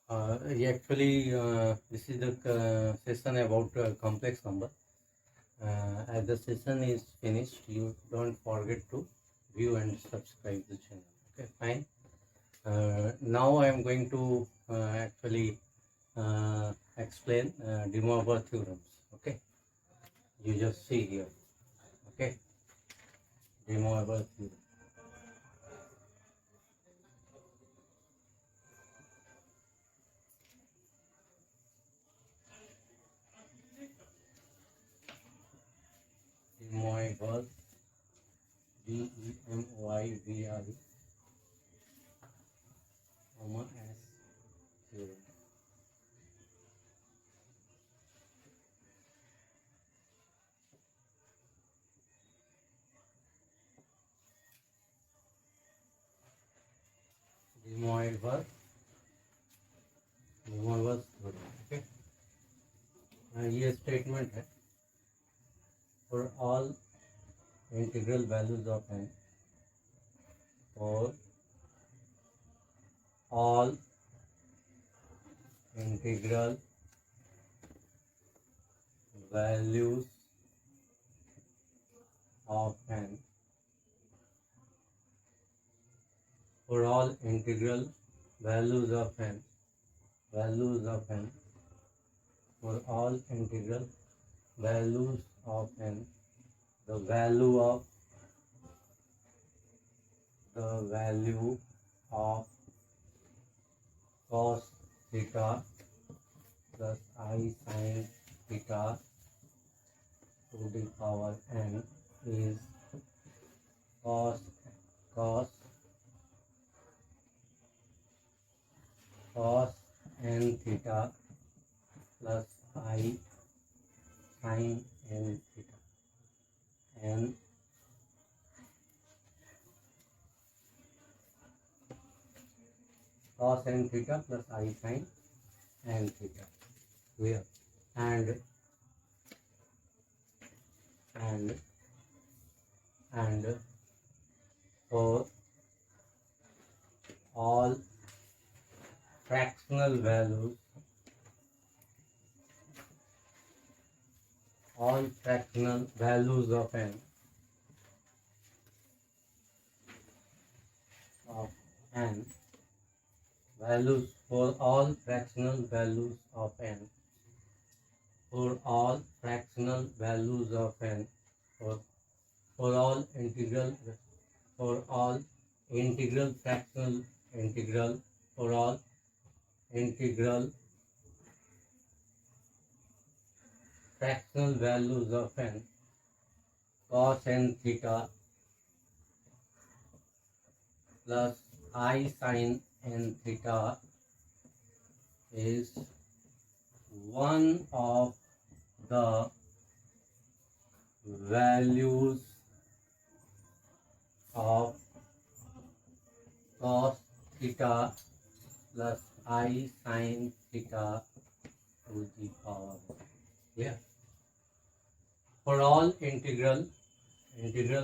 This is the session about complex number. As the session is finished, you don't forget to view and subscribe the channel. Okay, fine. Now I am going to explain De Moivre theorems. Okay, you just see here. Okay, De Moivre theorem. De Moivre, DEMOIVRE, S theorem. De Moivre theorem. Okay, ये statement है for all integral values of n, for all integral values of n, for all integral values of n, for all integral values of n, the value of cos theta plus I sin theta to the power n is cos n theta plus I sin n theta, and cos n theta plus I sin n theta. Clear? And for all fractional values of n, for all fractional values of n, for all integral fractional values of n, cos n theta plus I sin n theta is one of the values of cos theta plus I sin theta to the power. Yeah. For all integral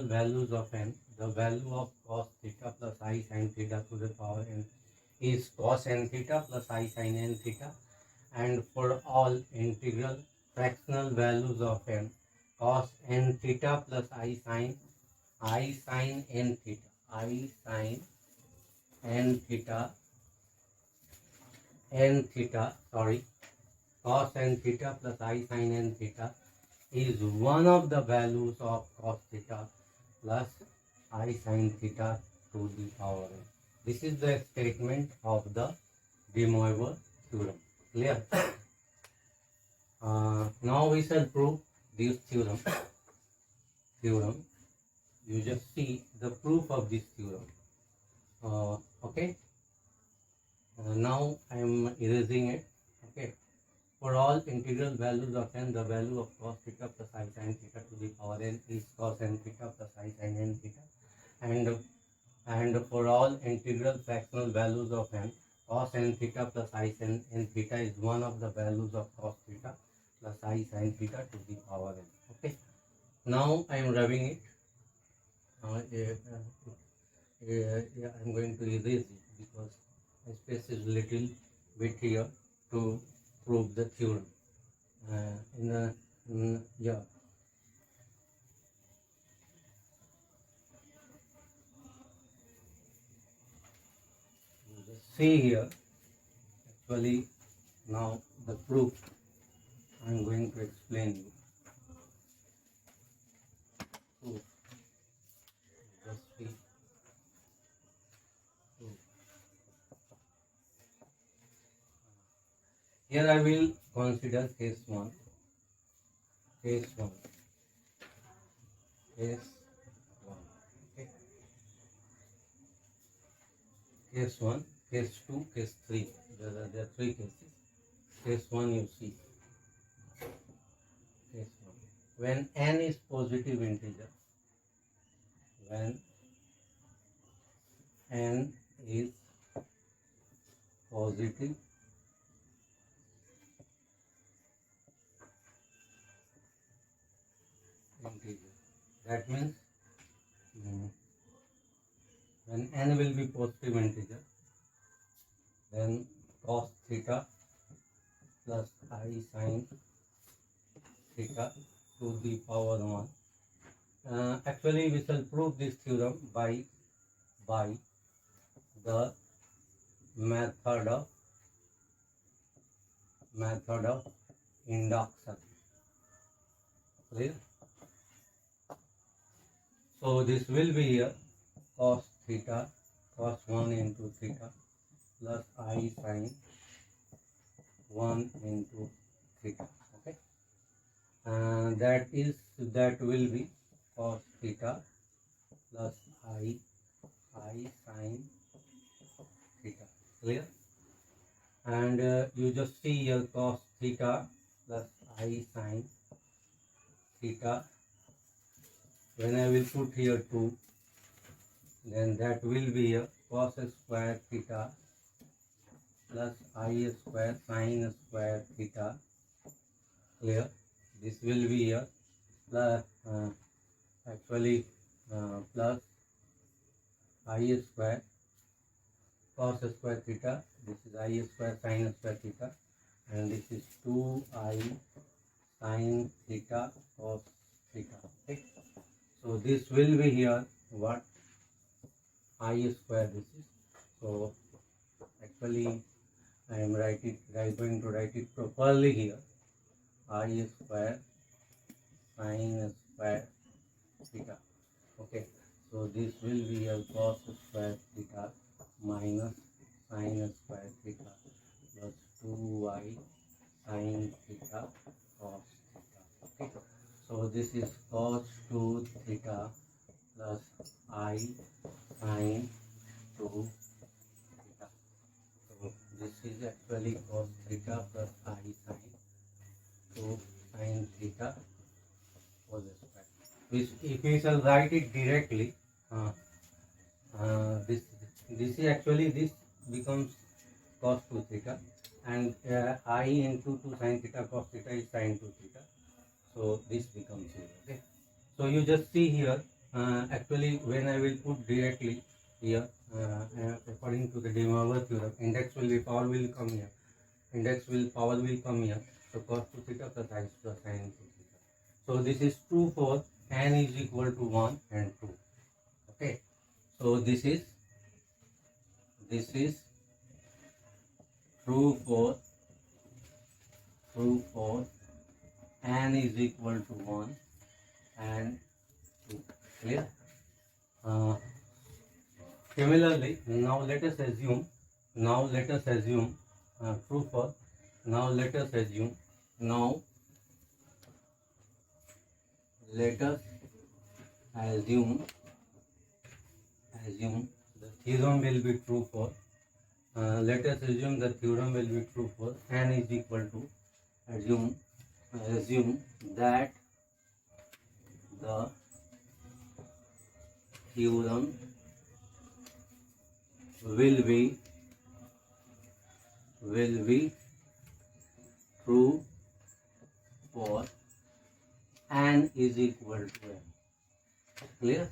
values of n, the value of cos theta plus I sin theta to the power n is cos n theta plus I sin n theta, and for all integral fractional values of n, cos n theta plus I sin n theta, cos n theta plus I sin n theta is one of the values of cos theta plus I sin theta to the power n. This is the statement of the De Moivre theorem. Clear? Now we shall prove this theorem. You just see the proof of this theorem. Okay. Now I am erasing it. Okay. For all integral values of n, the value of cos theta plus I sin theta to the power n is cos n theta plus I sin n theta, and for all integral fractional values of n, cos n theta plus I sin n theta is one of the values of cos theta plus I sin theta to the power n. Okay. Now I am rubbing it. I am going to erase it because my space is little bit here to prove the theorem. Yeah. Just see here, actually now the proof I am going to explain you. Proof. Just see. Proof. Here I will consider case 1. Case 1. Case 1. Okay. Case 1, case 2, case 3. There are 3 cases. Case 1 you see. Case 1. When n is positive integer, when n is positive integer, that means when n will be positive integer, then cos theta plus I sin theta to the power 1. Actually we shall prove this theorem by the method of induction. Clear? So this will be here cos theta, cos 1 into theta plus I sin 1 into theta. Okay, that will be cos theta plus I sin theta. Clear? And you just see here cos theta plus I sin theta. When I will put here 2, then that will be here cos square theta plus I square sin square theta. Clear? This will be here plus plus I square cos square theta. This is I square sin square theta, and this is 2I sin theta cos theta. Okay. So this will be here what? I square this is. So actually I am going to write it properly here. I square sin square theta. Okay. So this will be here cos square theta minus sin square theta plus 2y sin theta cos theta. Okay. So this is cos 2 theta plus I sin 2 theta. So this is actually cos theta plus I sin 2 sin theta whole square. If we shall write it directly, this is actually, this becomes cos 2 theta, and I into 2 sin theta cos theta is sin 2 theta. So this becomes 0. Okay. So you just see here, actually when I will put directly here, according to the De Moivre theorem, index will be power will come here. Power will come here. So cos 2 theta plus I plus sin 2 theta. So this is true for n is equal to 1 and 2. Okay. So this is true for n is equal to 1 and 2. Clear? Similarly, now let us assume true for, now let us assume the theorem will be true for, let us assume the theorem will be true for n is equal to, assume that the theorem will be true for n is equal to n. Clear?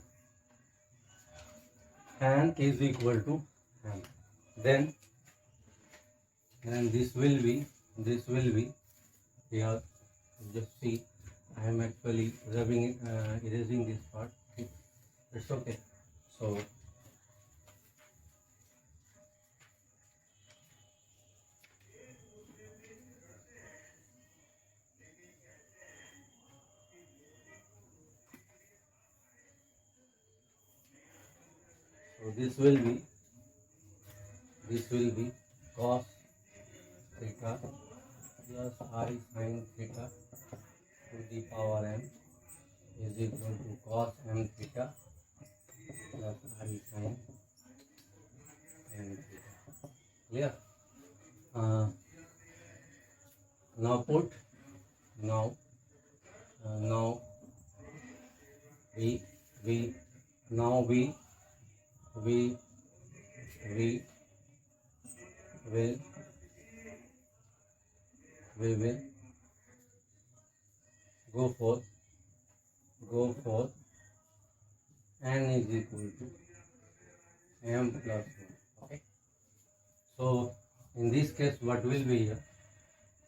N is equal to n. Then and this will be here. Just see, I am actually rubbing it, erasing this part. It's okay. So this will be cos theta plus I sin theta to the power m is equal to cos m theta plus I sin m theta. Clear? Now put now now we now we will go for n is equal to m plus 1. Okay, so in this case what will be here?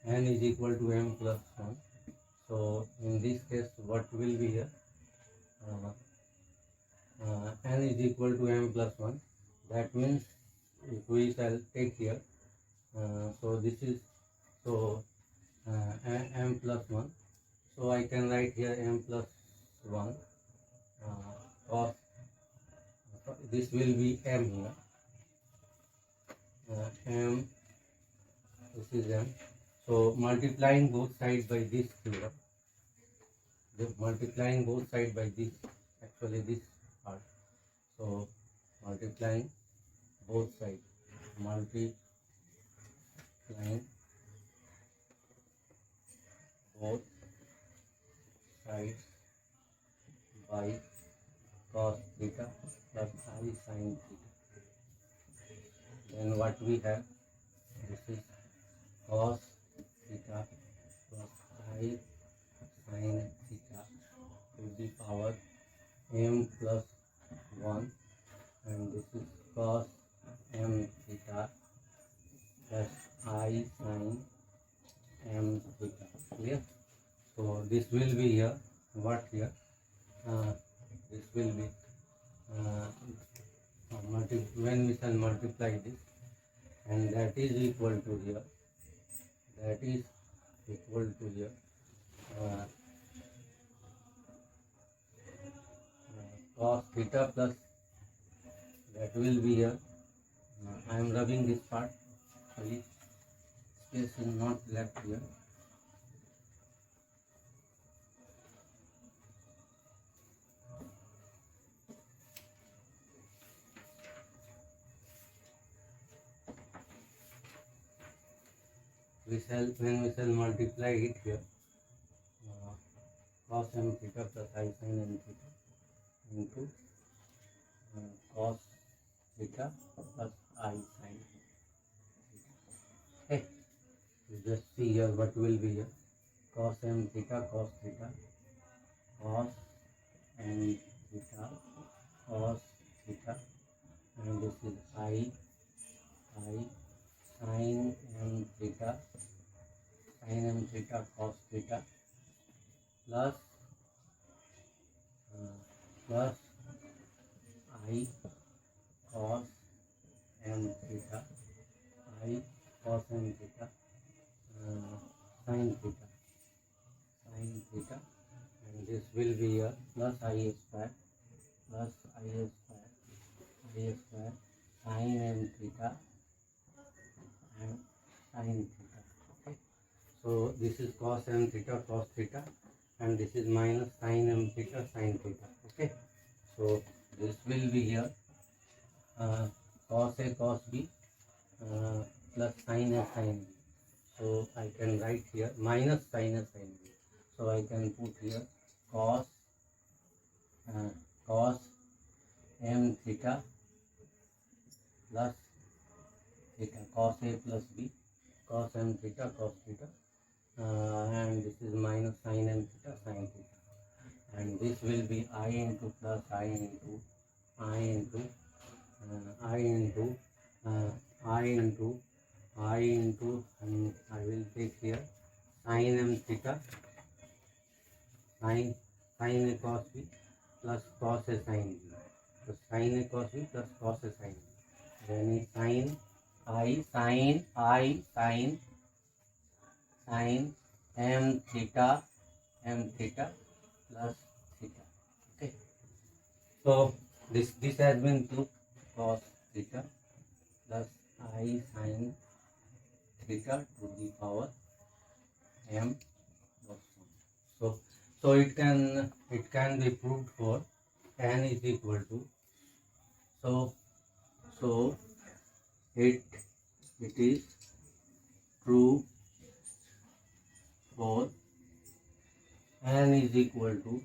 N is equal to m plus 1. So in this case what will be here? N is equal to m plus 1. That means if we shall take here, so this is m plus 1. So I can write here m plus 1 cos, this will be m here, m, this is m. So multiplying both sides by this theorem, multiplying both sides by this, actually this part. So multiplying both sides, multiplying both sides by cos theta plus I sin theta. Then what we have? This is cos theta plus I sin theta to the power m plus 1, and this is cos m theta plus I sin m theta. Clear? So this will be here, what here? This will be when we shall multiply this, and that is equal to here, cos theta plus, that will be here, I am rubbing this part, sorry, space is not left here. When we shall multiply it here, cos m theta plus I sin m theta into cos theta plus I sin theta. Okay, you just see here what will be here, cos m theta cos theta, cos m theta cos theta, and this is I sin m theta cos theta plus I cos m theta sin theta and this will be here plus I square sin m theta and sin theta. Okay, so this is cos m theta cos theta, and this is minus sin m theta sin theta. Okay, so this will be here cos a cos b plus sin a sin b. So I can write here minus sin a sin b. So I can put here cos m theta plus theta, cos a plus b, cos m theta cos theta, and this is minus sin m theta sin theta, and this will be I into plus I into I into, and I will take here sin m theta, sin a cos b plus cos a sin b. So sin a cos b plus cos a sin b. Then is sin m theta plus theta. Okay. So this has been proved, cos theta plus I sin theta to the power m plus 1. So it can be proved for n is equal to, so it is true for n is equal to,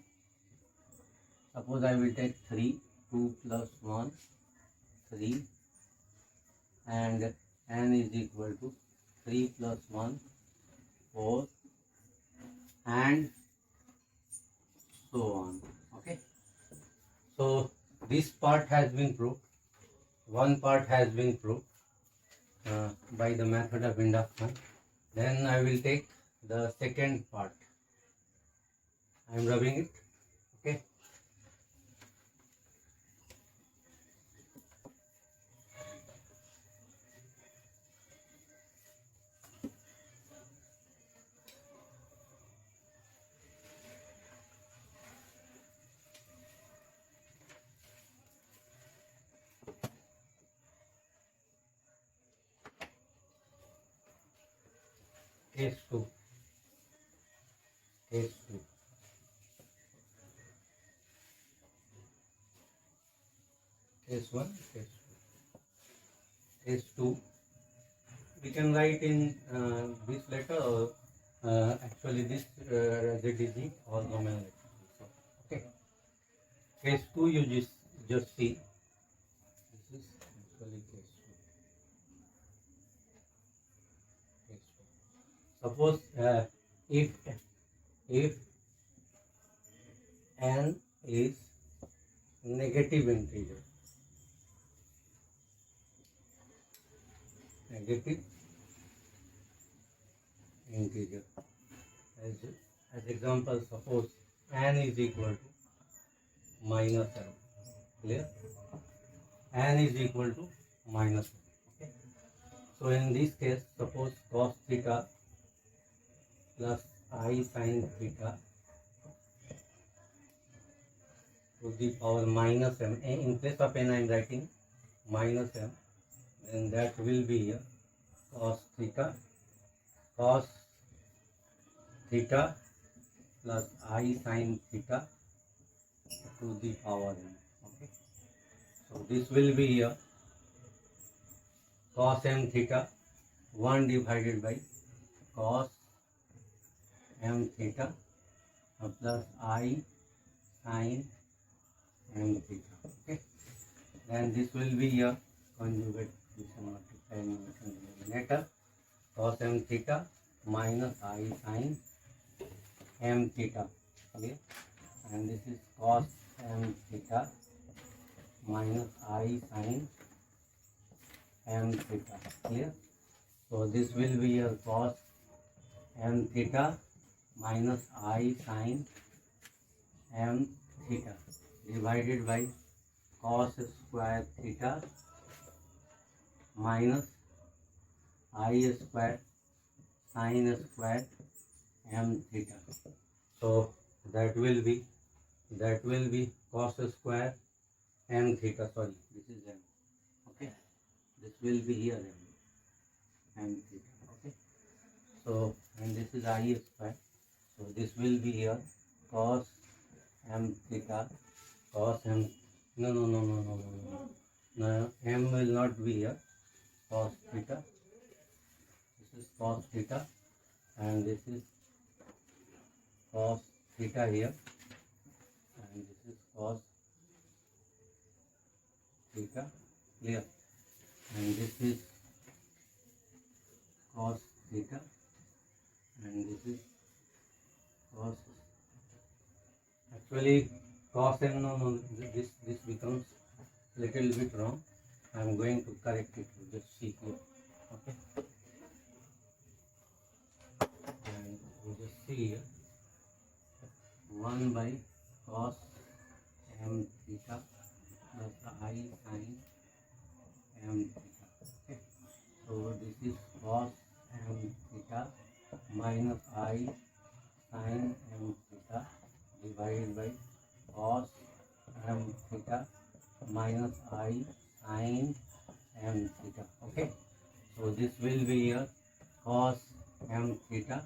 suppose I will take 3, 2 plus 1, 3, and n is equal to 3 plus 1, 4, and so on. Okay. So this part has been proved. One part has been proved by the method of induction. Then I will take the second part. I am rubbing it. Okay. Case 2. Case 2. Case 1. Case 2. Case 2. We can write in this letter, actually this ZDG or Roman letter. Okay. Case 2 you just see. This is actually case 2. Case 2. Suppose if n is negative integer, as example, suppose n is equal to minus m. Clear? N is equal to minus m. Okay. So in this case, suppose cos theta plus I sin theta to the power minus m. In place of n I am writing minus m, and that will be here cos theta plus I sin theta to the power m. Okay. So this will be here cos m theta 1 divided by cos m theta plus I sin m theta. Okay. Then this will be here conjugate denominator cos m theta minus I sin m theta. Okay. And this is cos m theta minus I sin m theta. Clear? So this will be your cos m theta minus I sin m theta divided by cos square theta minus I square sin square m theta. So that will be cos square m theta. Sorry, this is m. Okay. This will be here m theta. Okay. So, and this is I square. So this will be here cos m theta, cos m. No. M will not be here. Cos theta. This is cos theta, and this is cos theta here, and this is cos theta. Clear? And this is cos theta, and this is cos. Actually, cos m, no, this becomes little bit wrong. I am going to correct it. Just see here. Okay. here 1 by cos m theta plus I sin m theta. Okay. So this is cos m theta minus I sin m theta divided by cos m theta minus I sin m theta. Okay. So this will be here cos m theta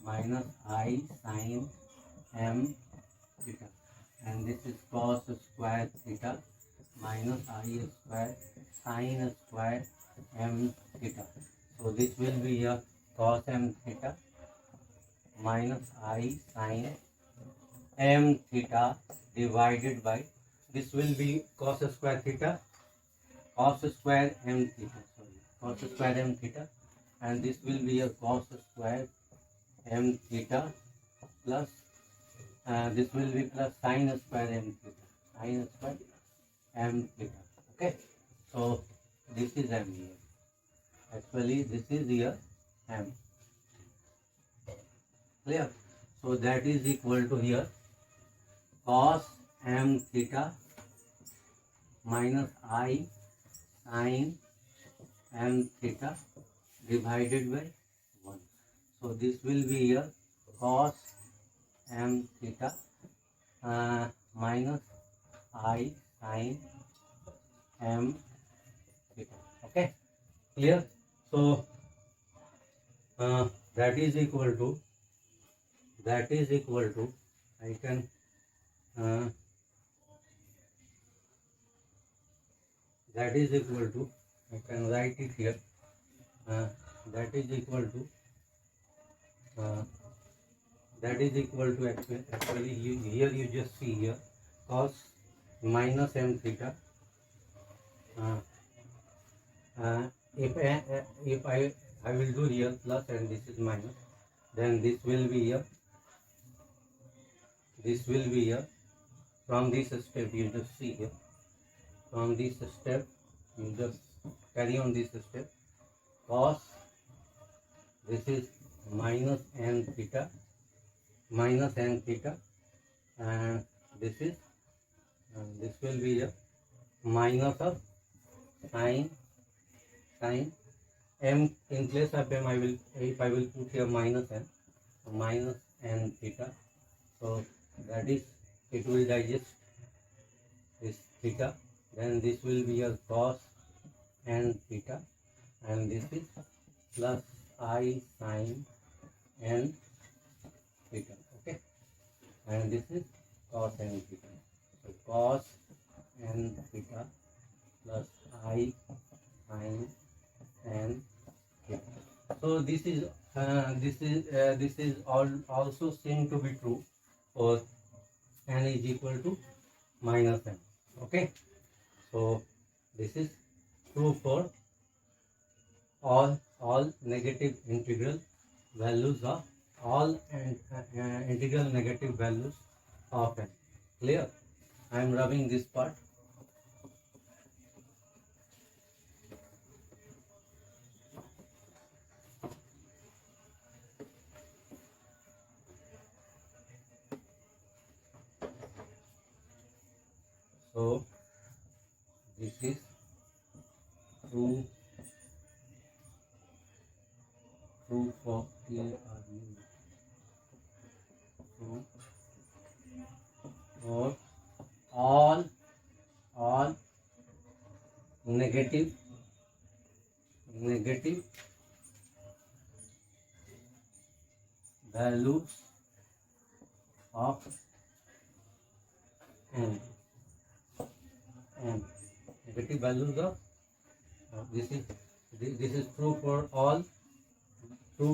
minus I sin m theta, and this is cos square theta minus I square sin square m theta. So this will be here cos m theta minus I sin m theta divided by, this will be cos square theta, cos square m theta, sorry, cos square m theta, and this will be a cos square m theta plus this will be plus sin square m theta, sin square m theta. Okay, so this is m here. Actually, this is here m. Clear? So that is equal to here cos m theta minus I sin m theta divided by 1. So this will be here cos m theta minus I sin m theta. Okay, clear? So that is equal to I can that is equal to, I can write it here, that is equal to actually here you just see here cos minus m theta, if I will do here plus and this is minus, then this will be here from this step you just see here, from this step you just carry on this step, cos this is minus n theta and this is this will be a minus of sin m, in place of m I will, if I will put here minus n theta, so that is, it will digest this theta, then this will be a cos n theta and this is plus I sin n theta. Okay, and this is cos n theta. So cos n theta plus I sin n theta. So this is also seen to be true for n is equal to minus n. Okay, so this is true for all negative integral values of all integral negative values of n. Clear? I am rubbing this part. So this is true for true for all negative values of n. Negative values of this is true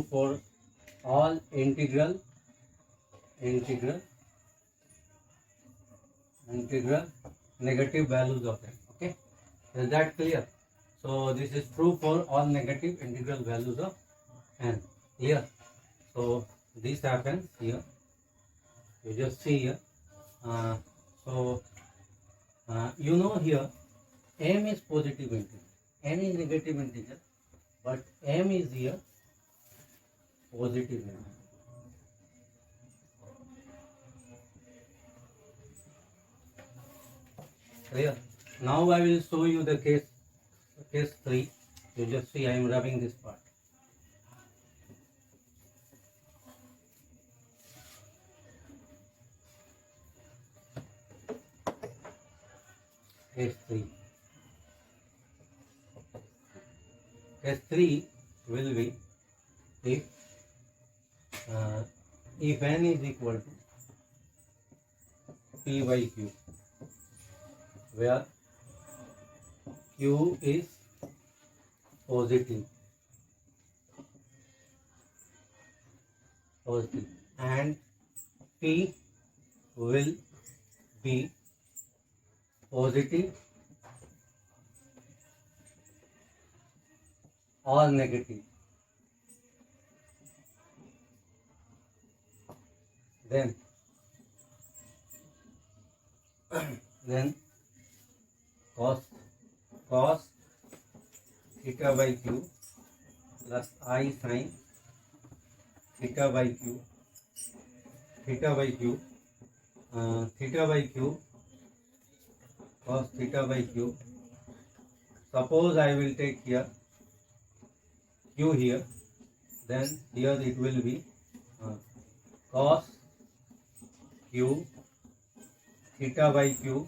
for all integral negative values of n. Okay, is that clear? So this is true for all negative integral values of n. Here, so this happens here. You just see here. You know here m is positive integer, n is negative integer, but m is here positive integer. Clear? Now I will show you the case 3. You just see I am rubbing this part. Case 3. Case 3 will be if n is equal to p by q, where q is positive and p will be positive or negative, then cos theta by q plus I sin theta by q cos theta by q. Suppose I will take here q here, then here it will be cos q theta by q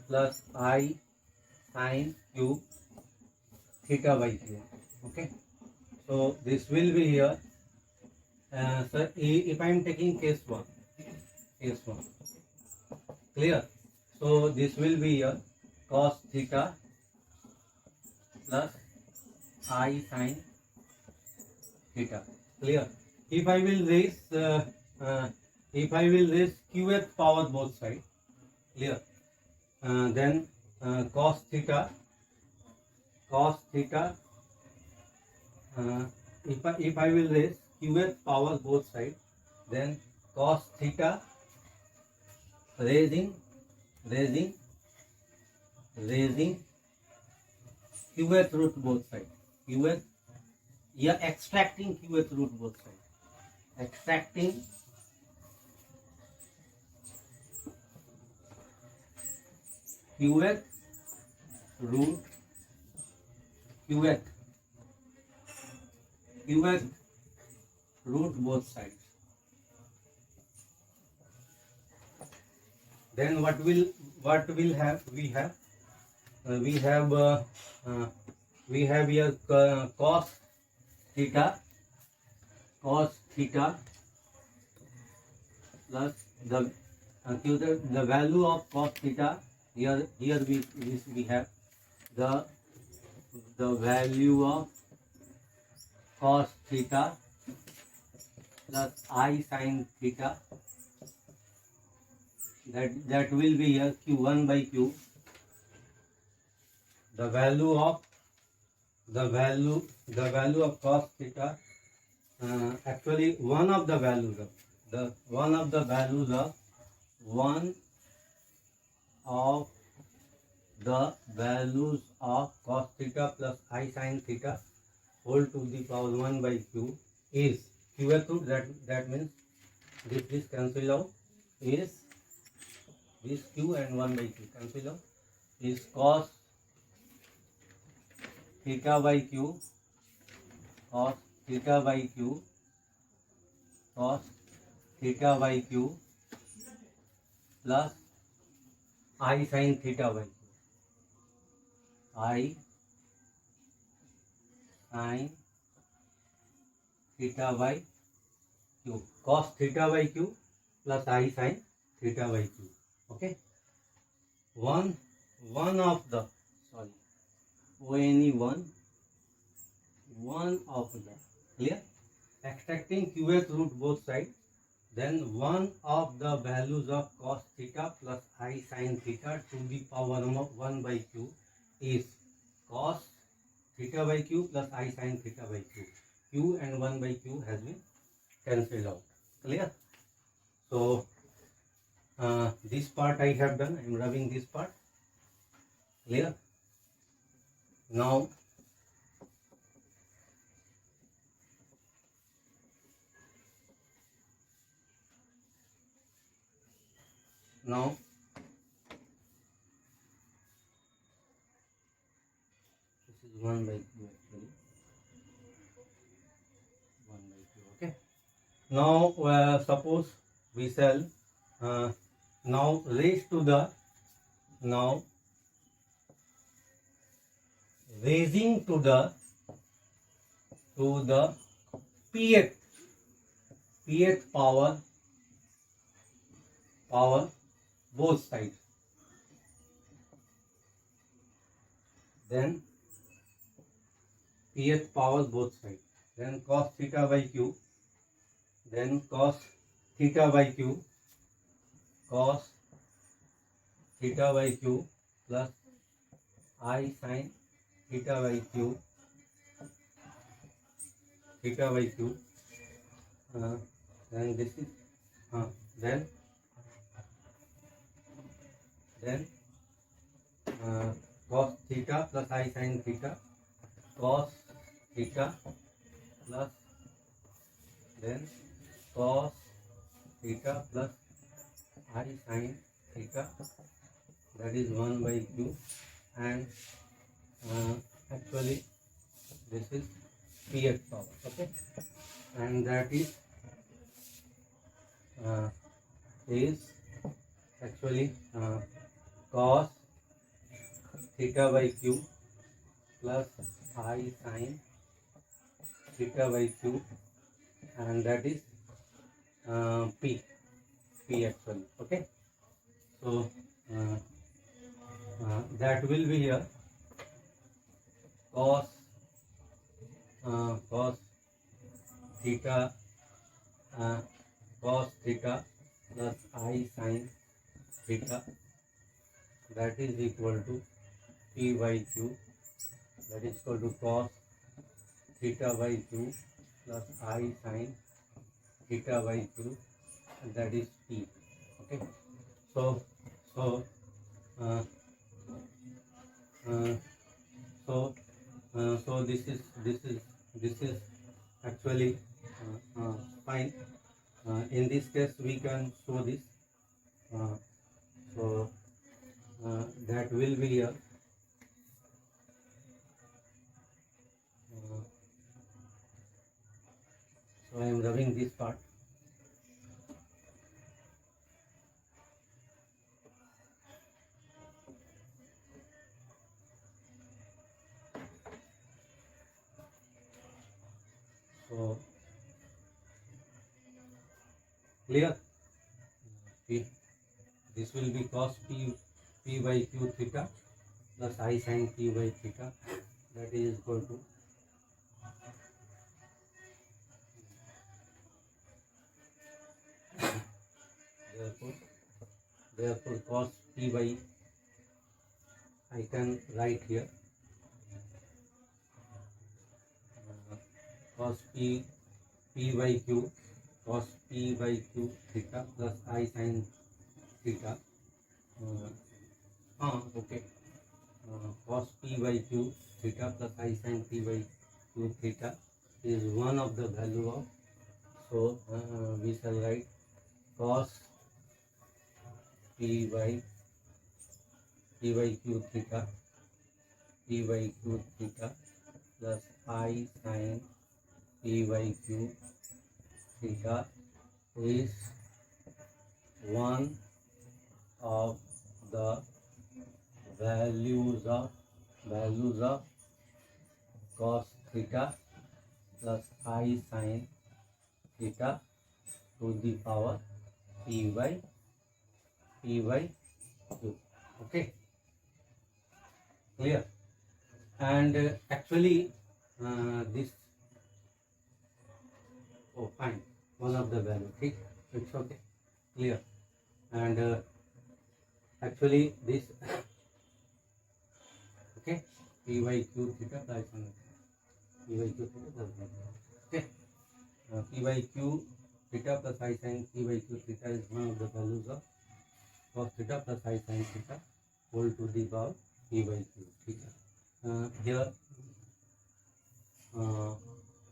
plus I sin q theta by q. Okay, so this will be here. So if I am taking case 1, clear? So this will be here cos theta plus I sin theta. Clear? If I will raise qth power both sides, clear? Then cos theta. If I will raise qth power both sides, then cos theta raising qth root both sides. Qth, you are extracting qth root both sides. Extracting qth root both sides. Then what will have we have here cos theta plus the value of cos theta. Here we have the value of cos theta plus I sin theta. That will be here q1 by q. The value of cos theta. Actually, one of the values of cos theta plus I sin theta whole to the power 1 by q is qth root. That means this cancel out, is this q and 1 by q cancel out, is cos theta by q plus I sin theta by q. I sin theta by q, cos theta by q plus I sin theta by q. Okay, one of the clear, extracting qth root both sides. Then one of the values of cos theta plus I sin theta to the power of 1 by q is cos theta by q plus I sin theta by q. Q and 1 by q has been cancelled out. Clear? So this part I have done. I am rubbing this part. Clear? Now is 1 by q actually. 1 by q. Okay. Now suppose we shall now raise to the now raising to the pth power both sides. Then pth power both sides. Then cos theta by q. Then cos theta by q. Cos theta by q plus I sin theta by q. Theta by q. Then this is then cos theta plus I sin theta. Cos theta plus then cos theta plus I sin theta, that is 1 by q, and actually this is pth power. Okay, and that is actually cos theta by q plus I sin theta by q, and that is p actually. Okay, so that will be here cos theta plus I sin theta, that is equal to p by q, that is equal to cos theta by q plus I sin theta by q, and that is p. Okay, so so this is actually fine. In this case we can show this. So that will be here. So I am rubbing this part. So clear? This will be cos p by q theta plus I sin p by theta, that is equal to therefore cos p by, I can write here cos p by q, cos p by q theta plus I sin theta. Okay, cos p by q theta plus I sin p by q theta is one of the value of, so we shall write cos p by q theta plus I sin p by q theta is one of the values of cos theta plus I sin theta to the power p by q. Okay, clear? And actually this, oh fine, one of the value. Okay, it's okay, clear. And actually this okay, p by q theta plus p by q theta plus okay, p by q theta plus I sin p by q theta is one of the values of cos theta plus I sin theta whole to the power p by q theta. Here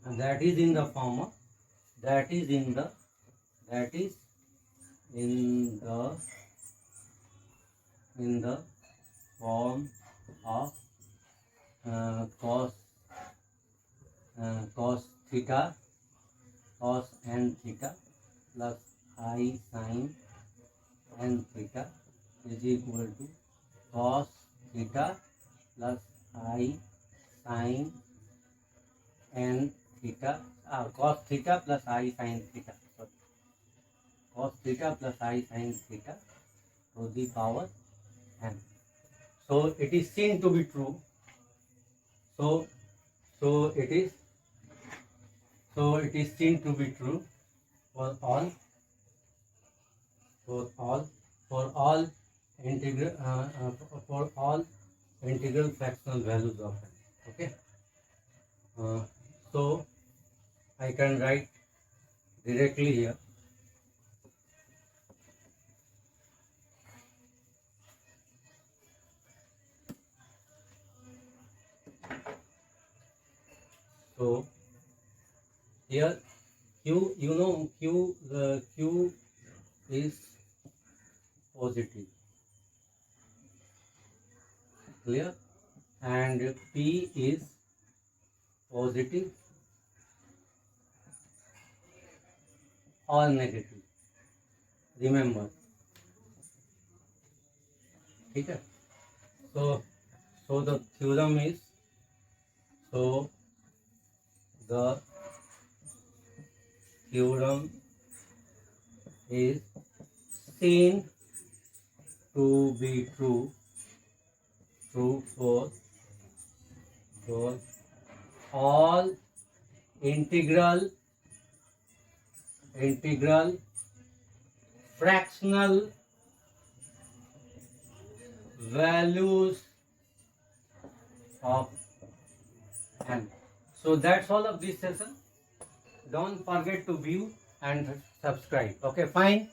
and that is in the form of, that is in the form of cos theta cos n theta plus I sin n theta is equal to cos theta plus I sin n theta, cos theta plus I sin theta, sorry, cos theta plus I sin theta to the power n. So it is seen to be true. So it is seen to be true for all integral fractional values of n. Okay. So I can write directly here. So here Q, you know, Q is positive, clear, and P is positive or negative, remember. Okay. So the theorem is, the theorem is seen to be true for all integral fractional values of n. So that's all of this session. Don't forget to view and subscribe. Okay, fine.